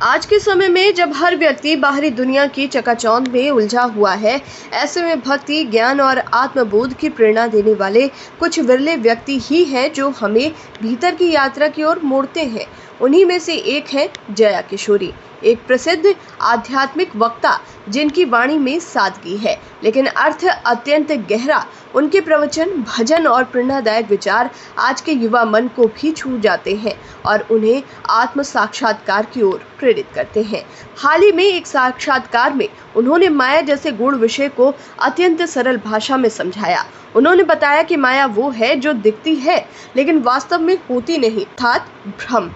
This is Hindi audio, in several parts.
आज के समय में जब हर व्यक्ति बाहरी दुनिया की चकाचौंध में उलझा हुआ है, ऐसे में भक्ति, ज्ञान और आत्मबोध की प्रेरणा देने वाले कुछ विरले व्यक्ति ही हैं जो हमें भीतर की यात्रा की ओर मोड़ते हैं। उन्हीं में से एक है जया किशोरी, एक प्रसिद्ध आध्यात्मिक वक्ता जिनकी वाणी में सादगी है लेकिन अर्थ अत्यंत गहरा। उनके प्रवचन, भजन और प्रेरणादायक विचार आज के युवा मन को भी छू जाते हैं और उन्हें आत्म साक्षात्कार की ओर प्रेरित करते हैं। हाल ही में एक साक्षात्कार में उन्होंने माया जैसे गूढ़ विषय को अत्यंत सरल भाषा में समझाया। उन्होंने बताया कि माया वो है जो दिखती है लेकिन वास्तव में होती नहीं, अर्थात भ्रम।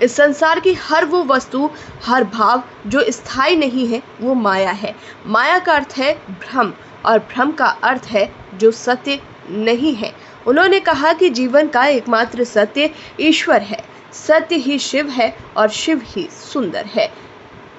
इस संसार की हर वो वस्तु, हर भाव जो स्थायी नहीं है, वो माया है। माया का अर्थ है भ्रम और भ्रम का अर्थ है जो सत्य नहीं है। उन्होंने कहा कि जीवन का एकमात्र सत्य ईश्वर है, सत्य ही शिव है और शिव ही सुंदर है।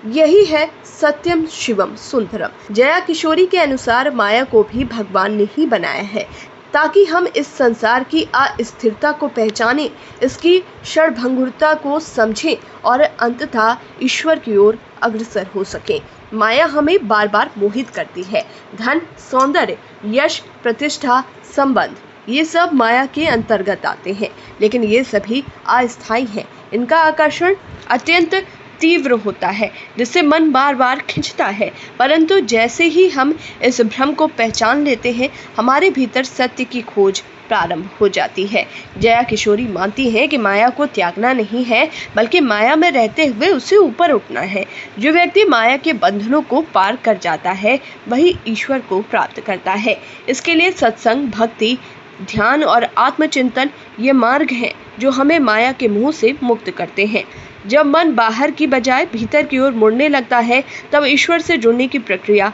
यही है सत्यम शिवम सुंदरम। जया किशोरी के अनुसार माया को भी भगवान ने ही बनाया है ताकि हम इस संसार की अस्थिरता को पहचानें, इसकी क्षणभंगुरता को समझें और अंततः ईश्वर की ओर अग्रसर हो सकें। माया हमें बार बार मोहित करती है। धन, सौंदर्य, यश, प्रतिष्ठा, संबंध, ये सब माया के अंतर्गत आते हैं, लेकिन ये सभी अस्थायी हैं। इनका आकर्षण अत्यंत तीव्र होता है जिससे मन बार बार खिंचता है, परंतु जैसे ही हम इस भ्रम को पहचान लेते हैं, हमारे भीतर सत्य की खोज प्रारंभ हो जाती है। जया किशोरी मानती हैं कि माया को त्यागना नहीं है, बल्कि माया में रहते हुए उससे ऊपर उठना है। जो व्यक्ति माया के बंधनों को पार कर जाता है, वही ईश्वर को प्राप्त करता है। इसके लिए सत्संग, भक्ति, ध्यान और आत्मचिंतन ये मार्ग हैं जो हमें माया के मुंह से मुक्त करते हैं। जब मन बाहर की बजाय भीतर की ओर मुड़ने लगता है, तब ईश्वर से जुड़ने की प्रक्रिया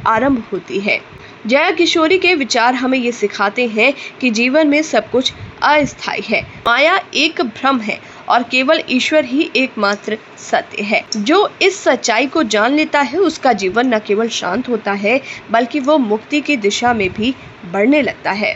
आरंभ होती है। जया किशोरी के विचार हमें ये सिखाते हैं कि जीवन में सब कुछ अस्थायी है। माया एक भ्रम है और केवल ईश्वर ही एकमात्र सत्य है। जो इस सच्चाई को जान लेता है, उसका जीवन न केवल शांत होता है, बल्कि वो मुक्ति की दिशा में भी बढ़ने लगता है।